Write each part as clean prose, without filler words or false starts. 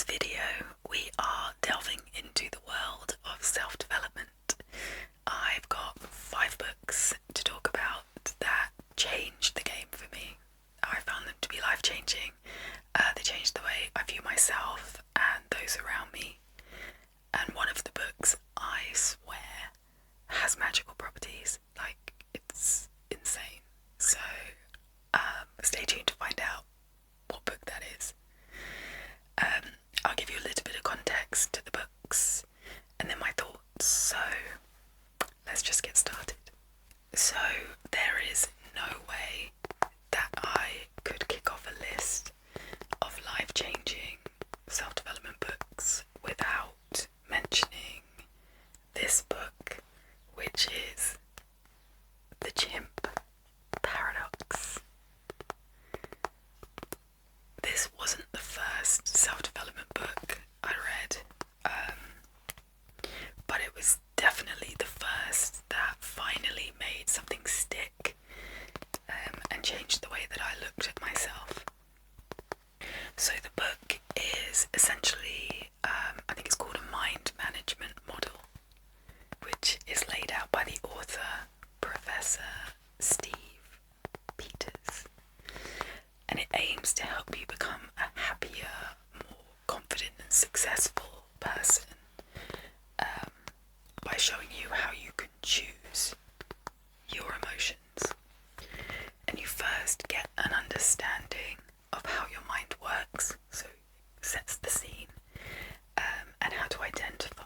this video, we are delving into the world of self-development. I've got 5 books to talk about that changed the game for me. I found them to be life-changing. They changed the way I view myself and those around me. And one of the books, I swear, has magical properties. Like, it's insane. So, stay tuned to find out what book that is. I'll give you a little bit of context to the books and then my thoughts. So, let's just get started. So, there is no way that I could kick off a list of life-changing self-development books without mentioning this book, which is The Chimp Paradox. This wasn't the first self-development book I read, but it was definitely the first that finally made something stick and changed the way that I looked at myself. So the book is essentially, I think it's called a mind management model, which is laid out by the author, Professor Steve Peters. And it aims to help you become a happier, more confident and successful person by showing you how you can choose your emotions. And you first get an understanding of how your mind works, so it sets the scene, and how to identify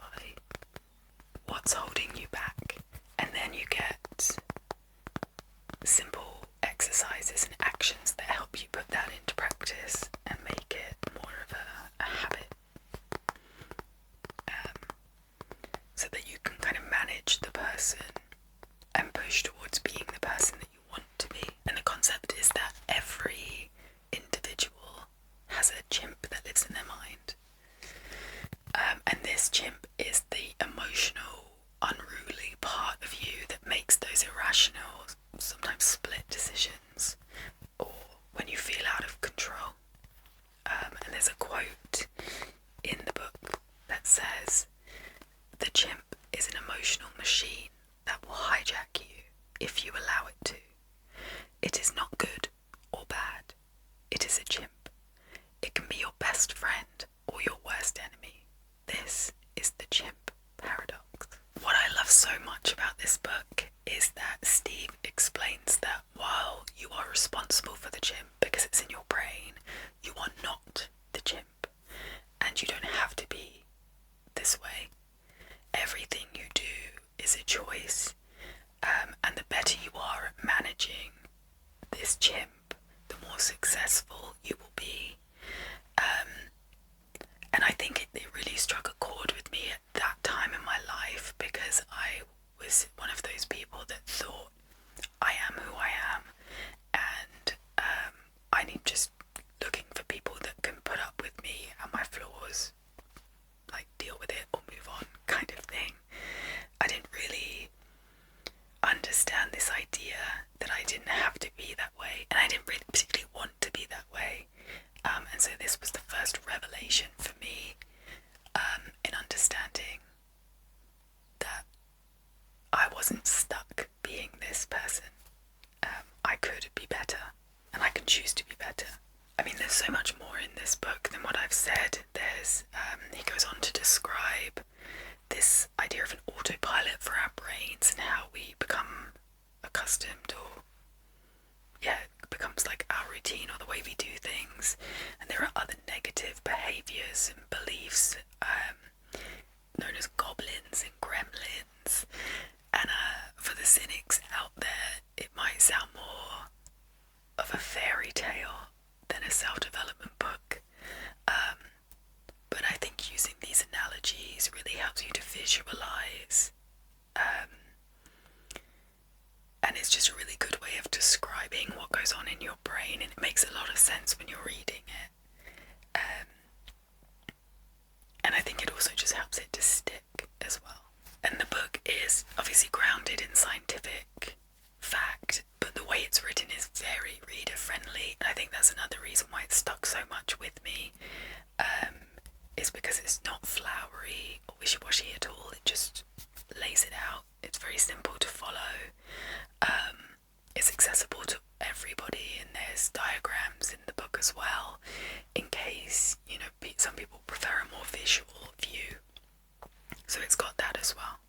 what's holding you back. And then you get simple exercises and actions that help you put that into practice and make it more of a habit, so that you can kind of manage the person and push towards being the person that you want to be. And the concept is that every individual has a chimp that lives in their mind, and this chimp is the emotional, unruly part of you that makes those irrational, sometimes split decisions, or when you feel out of control. And there's a quote in the book that says, "The chimp is an emotional machine that will hijack you if you allow it to. It is not good or bad. It is a chimp. It can be your best friend or your worst enemy. This is the Chimp Paradox." What I love so much about this book is that Steve explains that while you are responsible for the chimp because it's in your brain, you are not the chimp, and you don't have to be this way. Everything you do is a choice, and the better you are at managing this chimp, the more successful you will be. And I think it really struck a chord with me at that time in my life, because I was one of those people that thought, I am who I am, and I'm just looking for people that can put up with me and my flaws, like deal with it or move on kind of thing. I didn't really understand this idea that I didn't have to be that way, and I didn't really particularly want to be that way. And so this was the first revelation for me in understanding that I wasn't stuck being this person. I could be better, and I can choose to be better. I mean, there's so much more in this book than what I've said. He goes on to describe this idea of an autopilot for our brains and how we become accustomed, or it becomes like our routine or the way we do things. And there are other negative behaviours and beliefs known as goblins and gremlins. And for the cynics out there, it might sound more of a fairy tale than a self-development book. But I think using these analogies really helps you to visualise. And it's just a really good way of describing what goes on in your brain, and it makes a lot of sense when you're reading it. And I think it also just helps it to stick as well. And the book is obviously grounded in scientific fact, but the way it's written is very reader friendly, and I think that's as well, in case, you know, some people prefer a more visual view. So it's got that as well.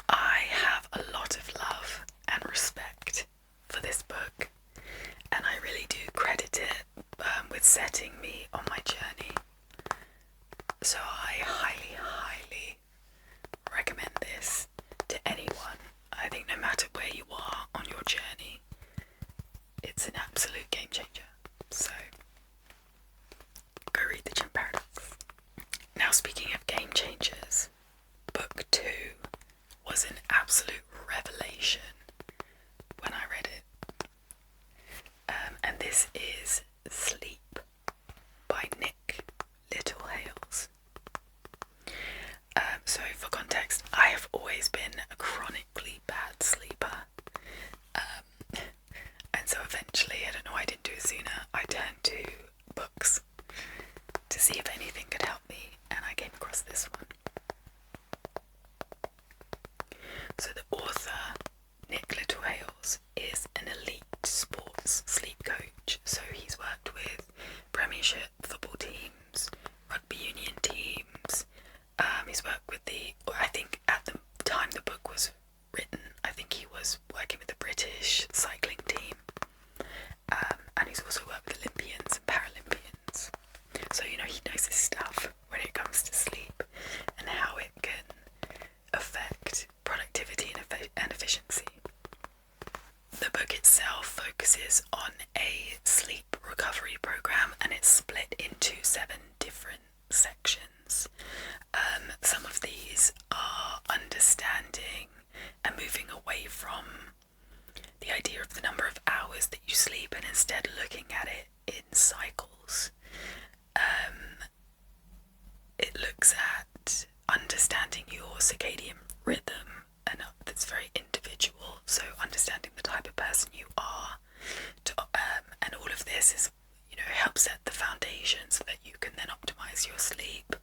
I have a lot of love and respect for this book, and I really do credit it with setting me on my journey. So I highly, highly recommend this to anyone. I think no matter where you are on your journey, it's an absolute game changer. So go read the Chimp Paradox. Now, speaking of game changers, book 2 was an absolute revelation when I read it. And this is Sleep by Nick Littlehales. So for context, I have always been a chronically bad sleeper. And so eventually, I don't know why I didn't do it sooner, I turned to books to see if anything could help me, and I came across this one. So the author, Nick Littlehales, is an elite sports sleep coach. So he's worked with Premiership football teams, rugby union teams. He's worked with I think at the time the book was written, I think he was working with the British cycling team. And he's also worked with Olympians and Paralympians. So, you know, he knows his stuff when it comes to sleep and how it can affect productivity and efficiency. The book itself focuses on a sleep recovery program, and it's split into 7 different sections. Some of these are understanding and moving away from the idea of the number of hours that you sleep and instead looking at it in cycles. It looks at understanding your circadian rhythm, and that's very individual, so understanding the type of person you are, and all of this is, you know, helps set the foundation so that you can then optimize your sleep,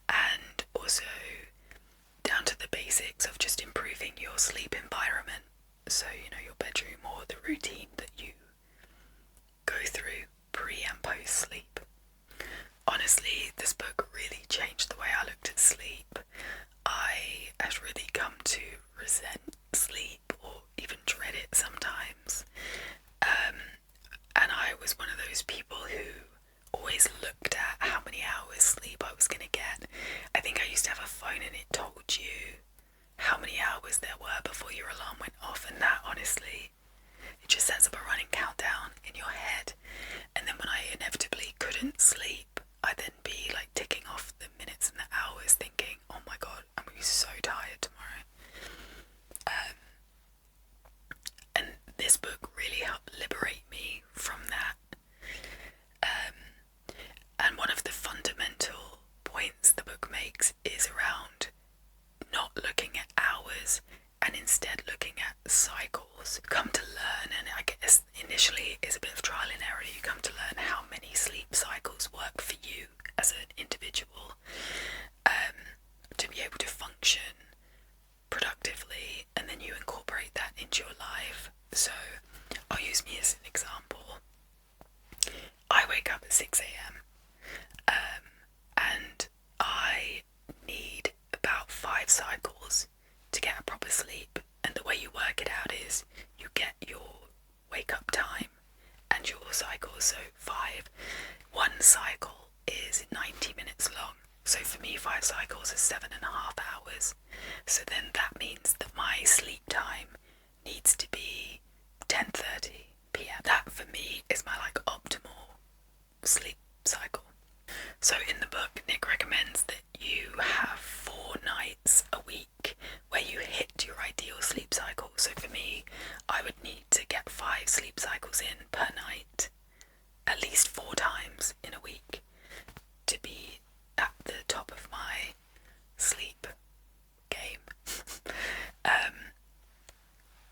and also down to the basics of just improving your sleep environment. So, you know, your bedroom or the routine that you go through pre and post sleep. Honestly, this book really changed the way I looked at sleep. I had really come to resent sleep or even dread it sometimes. And I was one of those people who always looked at how many hours sleep I was going to get. I think I used to have a phone and it told you how many hours there were before your alarm went off, and that, honestly, it just sets up a running countdown in your head. And then when I inevitably couldn't sleep, I'd then be like ticking off the minutes and the hours thinking, oh my god, I'm going to be so tired tomorrow. And this book really helped liberate me from that. And one of the fundamental points the book makes is around not looking at hours and instead looking at cycles. You come to learn, and I guess initially it's a bit of trial and error, you come to learn how many sleep cycles work for you as an individual, to be able to function productively, and then you incorporate that into your life. So I'll use me as an example. I wake up at 6 a.m. And I need about 5 cycles to get a proper sleep. And the way you work it out is you get your wake up time and your cycles. So 5. One cycle is 90 minutes long. So for me, 5 cycles is 7.5 hours. So then that means that my sleep time needs to be 10:30 p.m. That for me is my like optimal sleep cycle. So in the book, Nick recommends that you have 4 nights a week where you hit your ideal sleep cycle. So for me, I would need to get 5 sleep cycles in per night, at least 4 times in a week, to be at the top of my sleep game.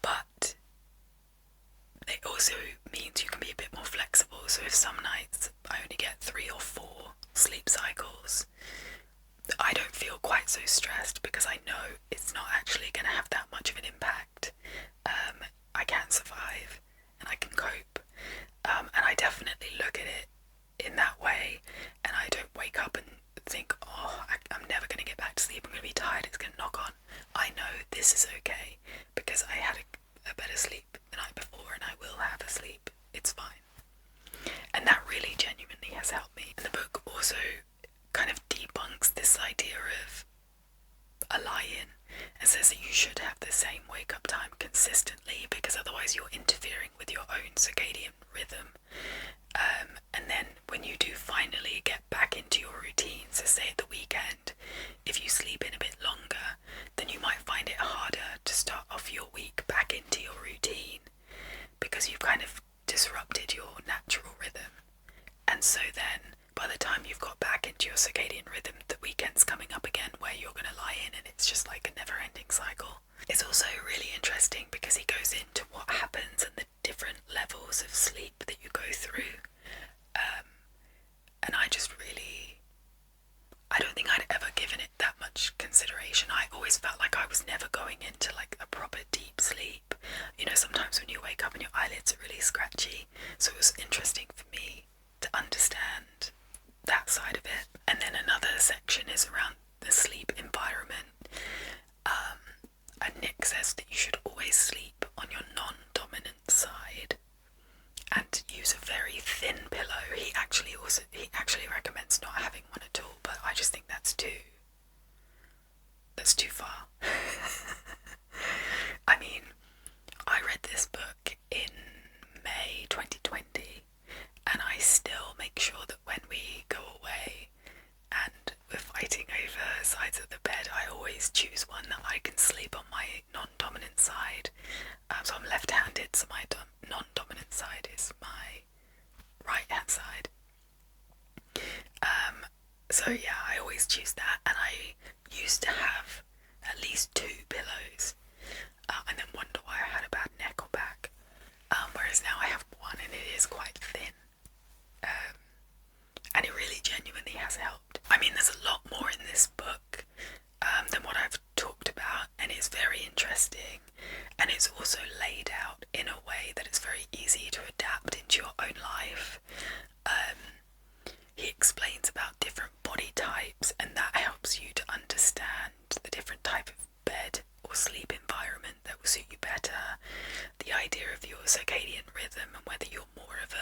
But it also means you can be a bit more flexible. So if some nights I only get 3 or 4 sleep cycles, I don't feel quite so stressed because I know it's not actually going to have that much of an impact. I can survive and I can cope. And I definitely look at when you do finally get back into your routine, so say at the weekend, if you sleep in a bit longer, then you might find it harder to start off your week back into your routine because you've kind of disrupted your natural rhythm. And so then by the time you've got back into your circadian rhythm, the weekend's coming up again where you're going to lie in, and it's just like a never-ending cycle. It's also really interesting because he goes into what happens and the different levels of sleep that you go through. And I don't think I'd ever given it that much consideration. I always felt like I was never going into like a proper deep sleep. You know, sometimes when you wake up and your eyelids are really scratchy. So it was interesting for me to understand that side of it. And then another section is around the sleep environment. And Nick says that you should always sleep on your non-dominant side and use a very thin pillow. He actually recommends not having one at all, but I just think that's too far. I mean, I read this book in May 2020, and I still make sure that when we go away and we're fighting over sides of the bed, I always choose one that I can sleep on my non-dominant side. So I'm left-handed, so my non-dominant side is my right-hand side. So yeah, I always choose that, and I used to have at least 2 pillows, and then wonder why I had a bad neck or back. Whereas now I have one, and it is quite thin. And it really genuinely has helped. I mean, there's a lot more in this book than what I've talked about, and it's very interesting, and it's also laid out in a way that it's very easy to adapt into your own life. He explains about different body types, and that helps you to understand the different type of bed or sleep environment that will suit you better, the idea of your circadian rhythm and whether you're more of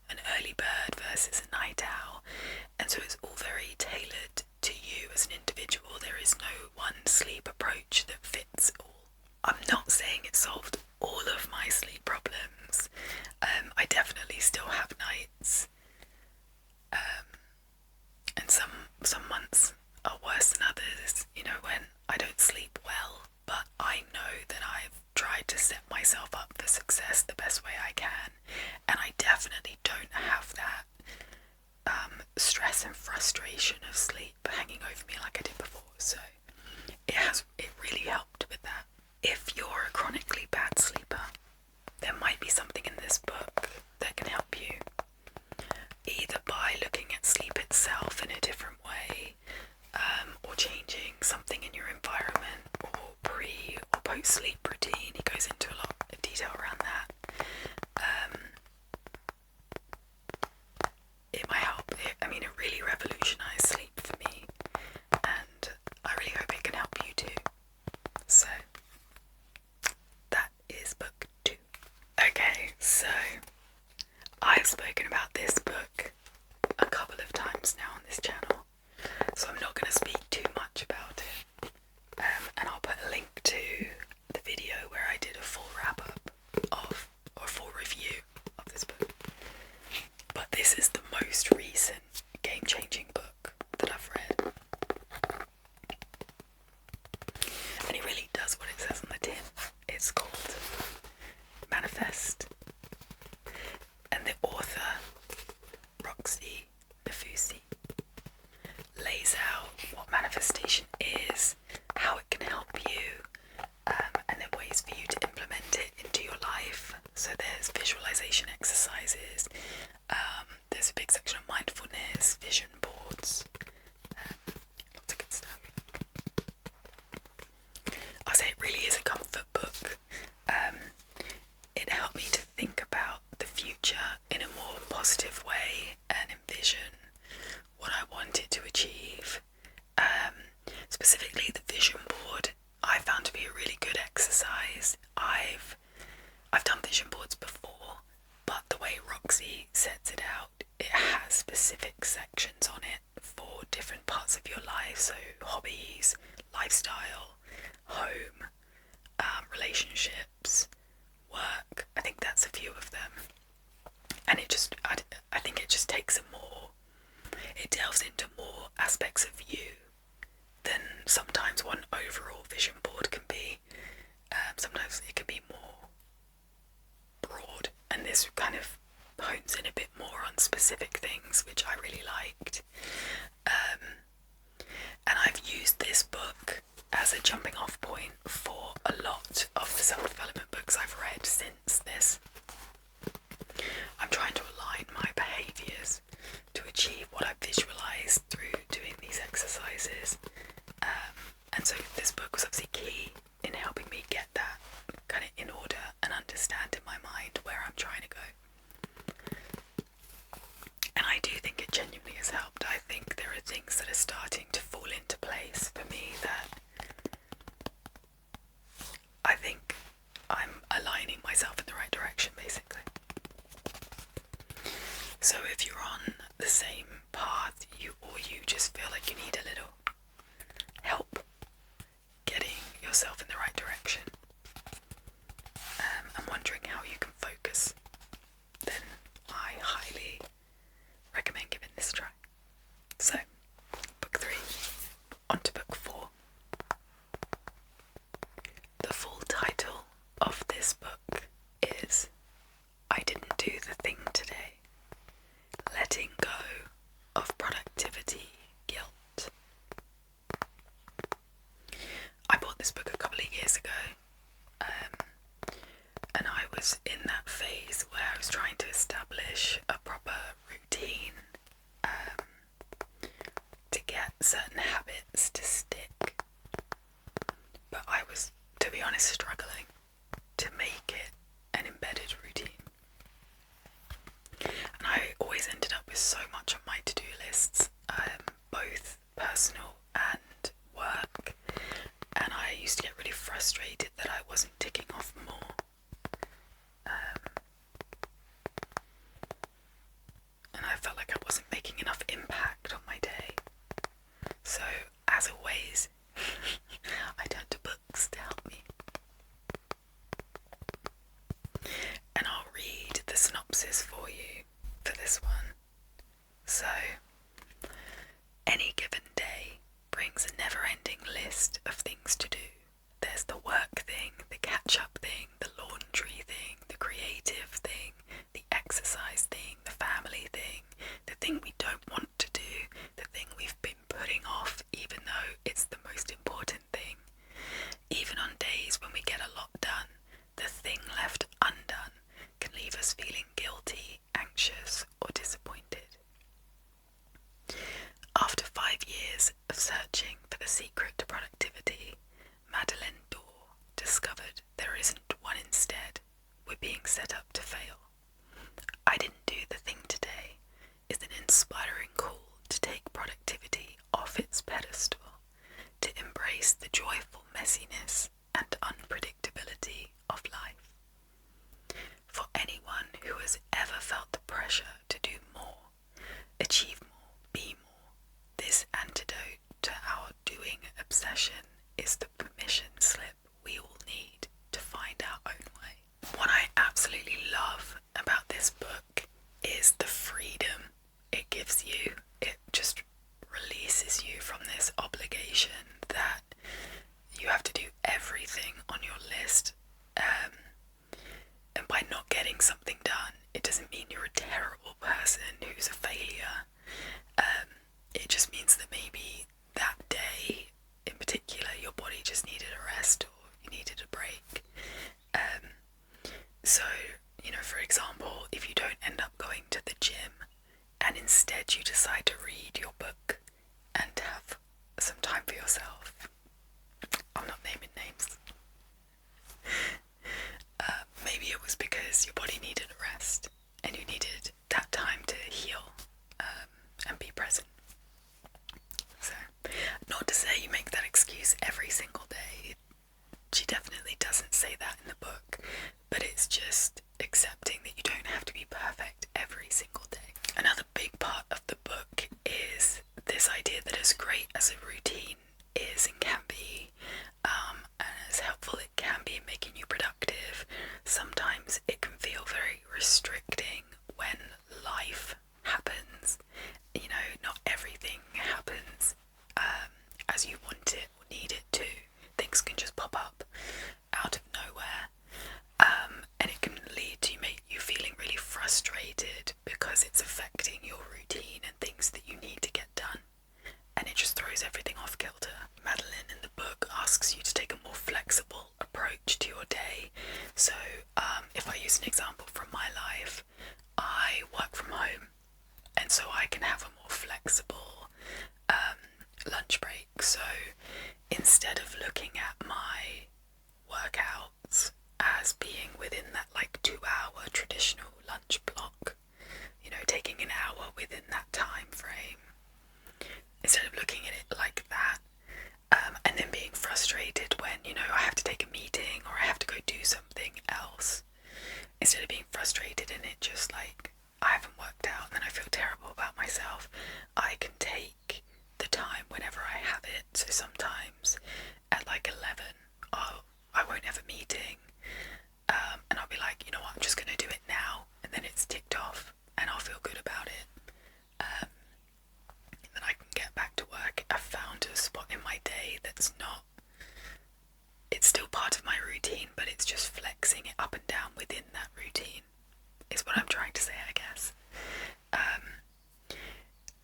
an early bird versus a night owl. And so it's all very tailored to you as an individual. There is no one sleep approach that fits all. I'm not saying it solved all of my sleep problems. I definitely still have nights, and some months are worse than others, you know, when I don't sleep well, but I know that I've tried to set myself up for success the best way I can, and I definitely don't have that stress and frustration of sleep hanging over me like I did before. So it really helped with that. If you're a chronically bad sleeper, there might be something in this book that can help you, either by looking at sleep itself in a different way, or changing something in your environment, or pre or post sleep routine. He goes into a lot of detail around that. It might help. It really revolutionised sleep for me, and I really hope it can help you too. So that is book 2. Okay, so I've spoken about this book a couple of times now on this channel, so I'm not going to speak too much about it, and I'll put a link to the video where I did a full wrap-up or full review of this book. But this is the most recent game-changing book that I've read, and it really does what it says on the tin. It's called Manifest, and the author, Roxy Nafusi, lays out what manifestation is, how it can help you, and then ways for you to implement it into your life. So there's visualization exercises, there's a big section of mindfulness, vision boards, lots of good stuff. I'll say it really is a comfort book. It helped me to think about the future in a more positive way and envision what I wanted to achieve. Specifically the vision board I found to be a really good exercise. I've done vision boards before, but the way Roxy sets it out, it has specific sections on it for different parts of your life, so hobbies, lifestyle, home, relationships, work. I think that's a few of them, and I think it just takes a more it delves into more aspects of you than sometimes one overall vision board can be. Sometimes it can be more broad, and this kind of hones in a bit more on specific things, which I really liked. And I've used this book as a jumping off point for a lot of the self-development books I've read since this. I'm trying to align my behaviours to achieve what I visualised through doing these exercises. And so this book was obviously key in helping me get that kind of in order and understand in my mind where I'm trying to go. And I do think it genuinely has helped. I think there are things that are starting to fall into place for me that I think I'm aligning myself in the right direction, basically. So if you're on the same path, you just feel like you need a little help getting yourself in the right direction, and wondering how you can focus, then I highly recommend giving this a try. So, book 3, on to book 4. The full title of this book is I Didn't Do the Thing Today, Letting Go of Productivity Guilt. I bought this book a couple of years ago, and I was in that phase where I was trying to establish a proper routine, to get certain habits to stick. But I was, to be honest, struggling to make it an embedded routine. And I always ended up with so much on my to-do lists, both personal and work. And I used to get really frustrated that I wasn't ticking off more. And I felt like I wasn't making enough impact on my day. So, as always, I turned to books to help me. And I'll read the synopsis for you for this one. So, any given day brings a never-ending list of things to do. There's the work thing, the catch-up thing, the laundry thing, the creative thing, the exercise thing, the family thing, the thing we don't want to do, the thing we've been putting off even though it's the most important thing. Even on days when we get a lot done, the thing left undone can leave us feeling guilty, anxious, or disappointed. After 5 years of searching for the secret to productivity, Madeleine Dorr discovered there isn't one instead. We're being set up to fail. I Didn't Do the Thing Today is an inspiring call to take productivity off its pedestal, to embrace the joyful messiness and unpredictability of life. For anyone who has ever felt the pressure to do more, achieve more, be more, this antidote to our doing obsession is the permission slip we all need to find our own way. What I absolutely love about this book is the freedom it gives you. It just releases you from this obligation that you have to do everything on your list. And by not getting something done, it doesn't mean you're a terrible person who's a failure. It just means that maybe that day in particular your body just needed a rest or you needed a break. So, for example, if you don't end up going to the gym and instead you decide to read your book and have some time for yourself, I'm not naming names. Maybe it was because your body needed a rest and you needed that time to heal, and be present. So, not to say you make that excuse every single day. She definitely doesn't say that in the book, but it's just accepting that you don't have to be perfect every single day. Another big part of the book is this idea that as great as a routine is and can be, and as helpful it can be in making you productive, sometimes it can feel very restricting when that time frame, instead of looking at it like that, and then being frustrated when, you know, I have to take a meeting or I have to go do something else, instead of being frustrated and it just like, I haven't worked out and then I feel terrible about myself, I can take the time whenever I have it. So sometimes at like 11, I won't have a meeting, and I'll be like, you know what, I'm just going to do it now, and then it's ticked off and I'll feel good about it. Then I can get back to work. I've found a spot in my day that's not, it's still part of my routine, but it's just flexing it up and down within that routine, is what I'm trying to say, I guess.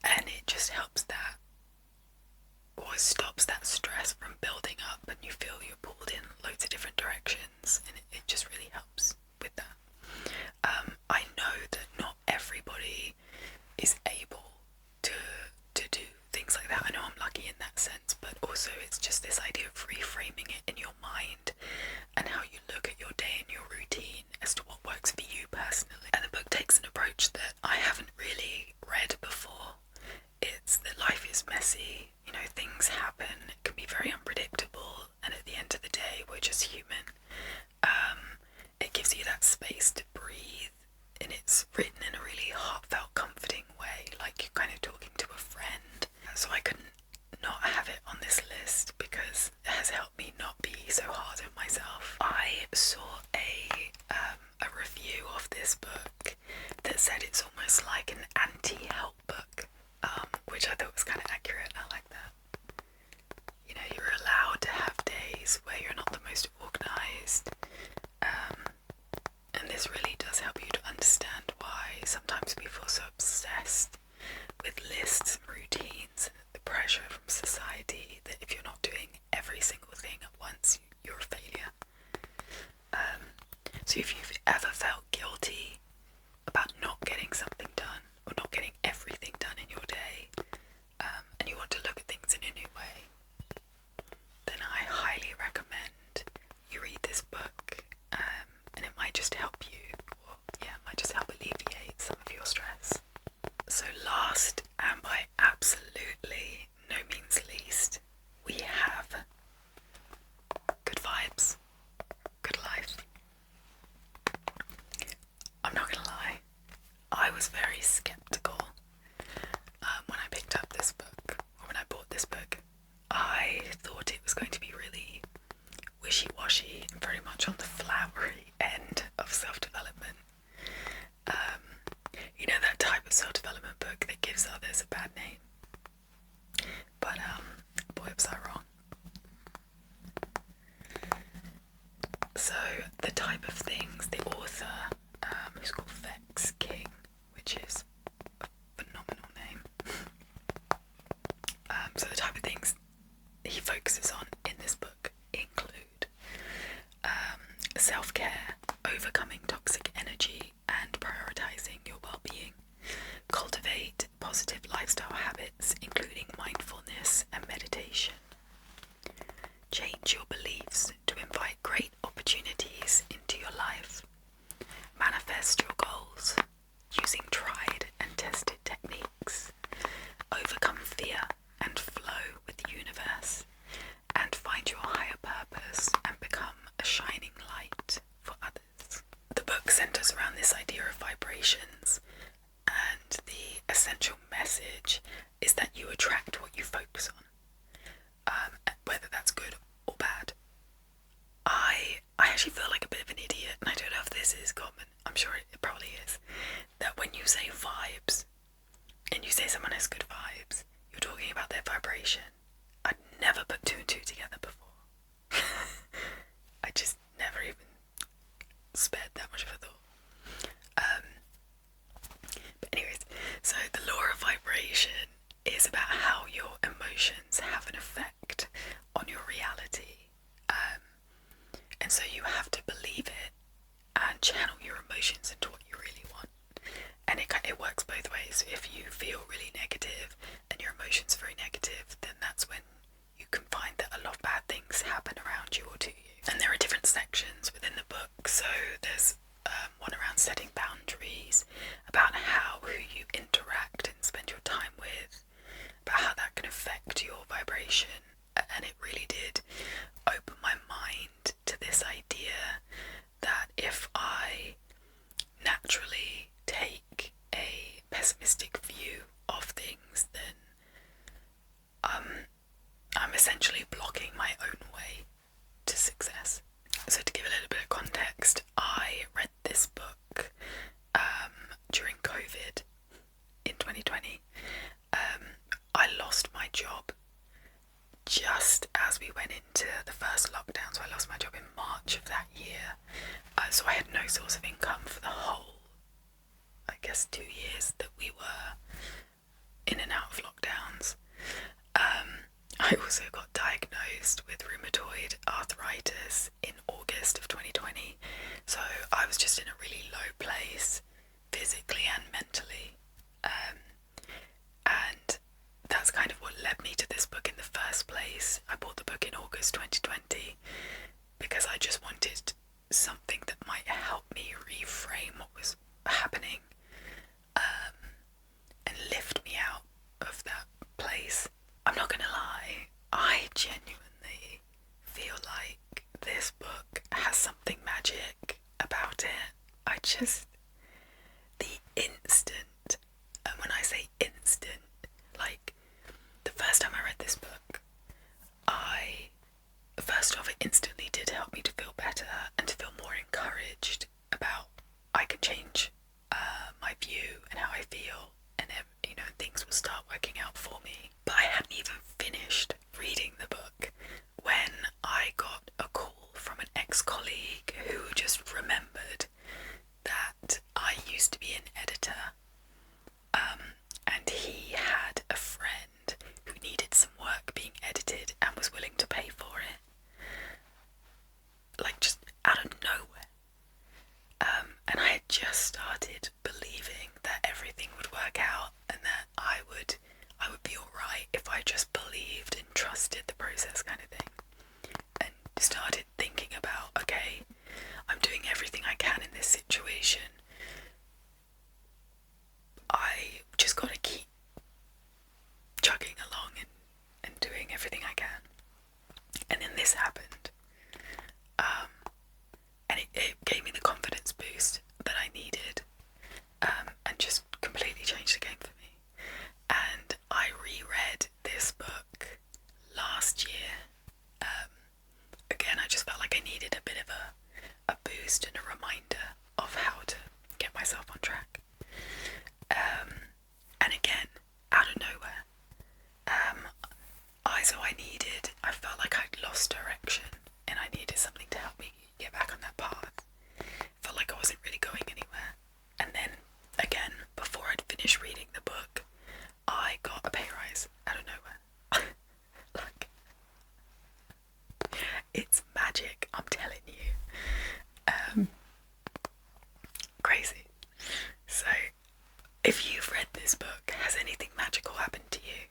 And it just helps that, or stops that stress from building up and you feel you're pulled in loads of different directions, and it just really helps with that. I know that not everybody is able to do things like that. I know I'm lucky in that sense, but also it's just this idea of reframing it in your mind and how you look at your day and your routine as to what works for you personally. And the book takes an approach that I haven't really read before. It's that life is messy, you know, things happen, it can be very unpredictable, and at the end of the day we're just human. It gives you that space to breathe, and it's written in a really heartfelt, comforting way, like you're kind of talking to a friend. So I couldn't not have it on this list because it has helped me not be so hard on myself. I saw a review of this book that said it's almost like an anti-help book, which I thought was kind of accurate. I like that. You know, you're allowed to have days where you're not the most organised, and this really does help you to understand why sometimes we feel so obsessed with lists and routines and the pressure from society that if you're not doing every single thing at once, you're a failure. So if you've ever felt guilty about not getting something done or not getting everything done in your day, and you want to look at things in a new way, then I highly recommend you read this book, and it might just help you, or yeah, it might just help alleviate some of your stress. So last, and by absolutely no means least, we have good vibes, good life. I'm not gonna lie, I was very skeptical when I picked up this book, or when I bought this book. I thought it was going to be really wishy-washy and very much on the flowery end of self-development. You know, that type of self-development book that gives others a bad name. But boy, was I wrong. So the type of things, the author, who's called Vex King, which is a phenomenal name. So the type of things he focuses on in this book include self-care, overcoming toxic energy and prioritizing your well-being, cultivate positive lifestyle habits including mindfulness and meditation, change your beliefs to invite great opportunities into your life, manifest your goals using tried and tested techniques, overcome fear and flow with the universe, and find your higher purpose and become a shining light for others. The book centers around this idea of vibrations, and the essential message is that you attract what you focus on, whether that's good or bad. I actually feel like a bit of an idiot, and I don't know if this is common, I'm sure it probably is, that when you say vibes, and you say someone has good vibes, you're talking about their vibration. I'd never put two and two together before. I just never even spared that much of a thought. But anyways, so the law of vibration is about how your emotions have an effect on your reality. And so you have to believe it and channel your emotions into what you really want. And it works both ways. If you feel really negative and your emotions are very negative, then that's when you can find that a lot of bad things happen around you or to you. And there are different sections within the book. So there's exaggeration, and it really did open my mind to this idea that if I naturally take a pessimistic view of things, then I'm essentially blocking my own way to success. So to give a little bit of context, I read this book during COVID in 2020. I lost my job just as we went into the first lockdown, so I lost my job in March of that year. So I had no source of income for the whole, I guess, 2 years that we were in and out of lockdowns. I also got diagnosed with rheumatoid arthritis in August of 2020, so I was just in a really low place, physically and mentally. And that's kind of what led me to this book in the first place. I bought the book in August 2020 because I just wanted something that might help me reframe what was happening, and lift me out of that place. I'm not gonna lie, I genuinely feel like this book has something magic about it. The instant, and when I say instant, like, the first time I read this book, first off, it instantly did help me to feel better and to feel more encouraged about I can change my view and how I feel, and things will start working out for me. But I hadn't even finished reading the book when I got a call from an ex-colleague who just remembered that I used to be an editor, and he had a friend who needed some work being edited and was willing to pay for it. Like, just out of nowhere. And I had just started believing that everything would work out and that I would be alright if I just believed and trusted the process, kind of thing. And started thinking about, okay, I'm doing everything I can in this situation. I just gotta keep chugging along and doing everything I can. And then this happened. And it gave me the confidence boost that I needed, and just completely changed the game for me. And I reread this book last year. Again, I just felt like I needed a bit of a boost and a reminder of how to get myself on track. And again, out of nowhere, I felt like I'd lost direction and I needed something to help me get back on that path. Felt like I wasn't really going anywhere. And then, again, before I'd finished reading the book, I got a pay rise out of nowhere. Like, it's magic, I'm telling you. Crazy. So, if you've read this book, has anything magical happened to you?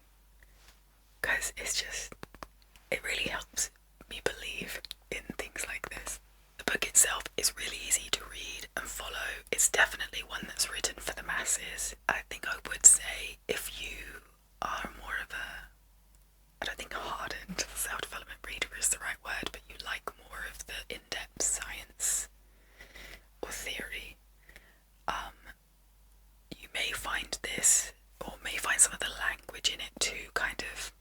Because it really helps me believe in things like this. The book itself is really easy to read and follow. It's definitely one that's written for the masses. I think I would say if you are more of I don't think hardened self-development reader is the right word, but you like more of the in-depth science or theory, you may find this, or may find some of the language in it too kind of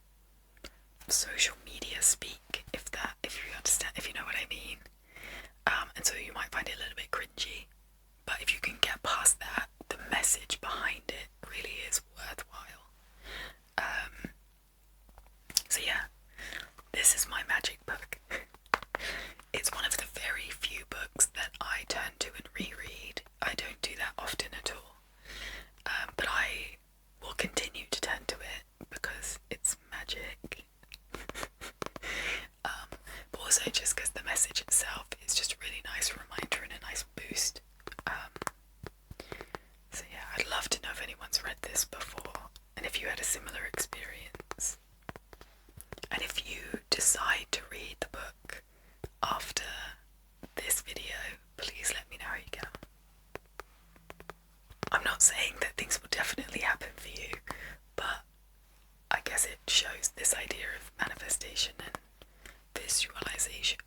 social media speak, if you understand, if you know what I mean. And so you might find it a little bit cringy, but if you can get past that, the message behind it really is worthwhile. So yeah, this is my magic book. It's one of the very few books that I turn to and reread. I don't do that often at all, but I will continue to turn to it because it's magic. But also just because the message itself is just a really nice reminder and a nice boost. So yeah, I'd love to know if anyone's read this before, and if you had a similar experience. And if you decide to read the book after this video, please let me know how you get on. I'm not saying that things will definitely happen for you, but I guess it shows this idea of manifestation manifestation and visualization.